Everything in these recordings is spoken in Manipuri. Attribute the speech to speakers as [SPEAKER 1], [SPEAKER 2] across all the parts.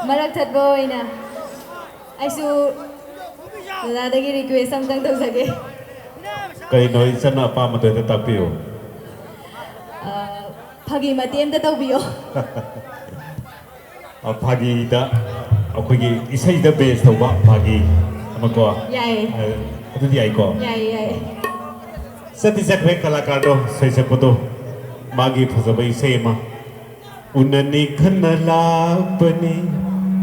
[SPEAKER 1] Marak thật bôi nè. Ai su ra đây cái request xong tăng tàu sake.
[SPEAKER 2] Kay nói chân là pa mà tôi đã tập biểu.
[SPEAKER 1] Phagi mà tiêm tàu biểu.
[SPEAKER 2] Phagi đã, cái isay đã base đâu ba phagi, ama ko.
[SPEAKER 1] Yay.
[SPEAKER 2] Ito di ay ko.
[SPEAKER 1] Yay.
[SPEAKER 2] Sa tisak may kalakado sa isa ko to, magi pasabay sa ima. Unani kanalapani,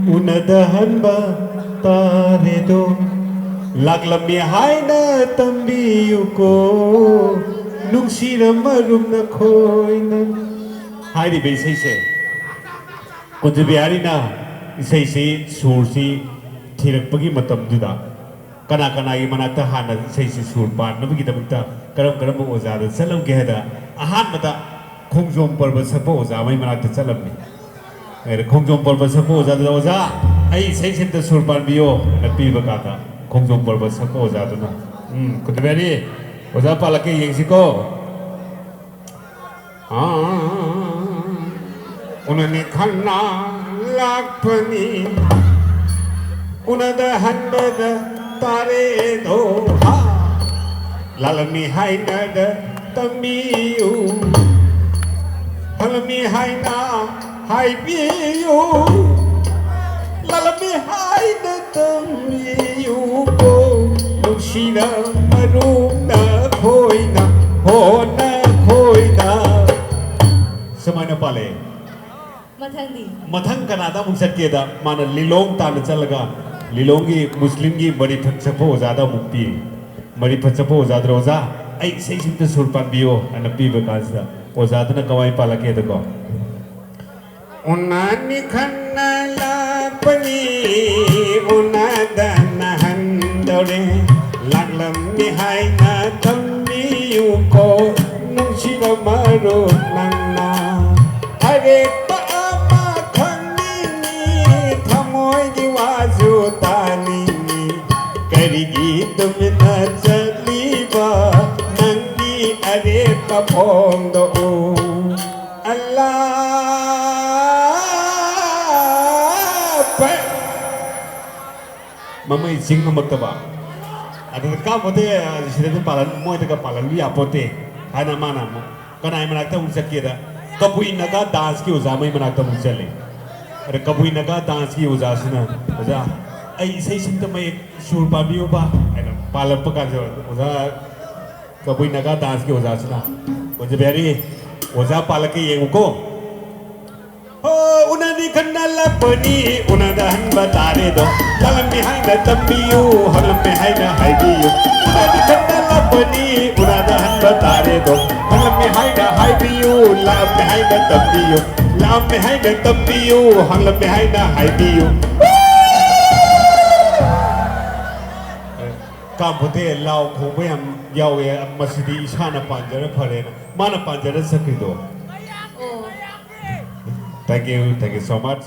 [SPEAKER 2] unadahan ba taredo. Laglam hai na tambiyo ko, nung sinamarum na ko'y na. Hai di ba isa-isa? Kung biyari na, isa-isa sursi thirakpagi matam duda. Kana-kanagi manakta hana isa-isa surpan. Nabagita magta, karam-karam mo ozada. Salam kaya ahan mata, khongjom parba sakpa oza may manakta salam ni. Khongjom parba sakpa ozada oza, ay isa-isa ta surpan biyo, nagpiba kata. Khongjom parba sakpa ozada na. Kung biyari, oza palaki yung siko. Unani kanna lakpani unadahan bada tare do ha lalami haina da tamiyu halami haina hai biyu lalami haina tamiyu ko nushina maruna khoina hona khoina semana pale Mathang Kanada Muksakeda, Mana Lilong Tanachalaga, Lilongi, Muslimgi, Maripachapo, Zada Mukti, Maripachapo, Zadroza, I say to Surpan Bio and a Piva Kazda, Ozadana Kawai Palakeda. Unani Kanala Pani, Unadana Handore, Laglam Mihaina Tambi Yuko, Nushida Maru Nana, Are. Kapong do Allah mama sing magtaba ada ka pote sila tu palan mo ito ka palan liya pote ana mana mo kana ay manakta mo sakira kapuin naga dance ki uza may manakta mo chale ada kapuin naga dance ki uza sina uza ay say sinta may sur pa biyo ba ano palan pa ka uza Kabuin naga dance ki oza suna. Kunja biyari, oza palaki yung ko. Oh, unani kanala pani, unadahan batare do. Lalam mihay na tambiyo, halam mihay na haibiyo. Unani kanala pani, unadahan batare do. Halam mihay na haibiyo, laam mihay na tambiyo. Laam mihay na tambiyo, halam mihay na haibiyo. Kampote lau kobeyam yawe masidi ishana panjara pharena mana panjara sakrido. Thank you so much.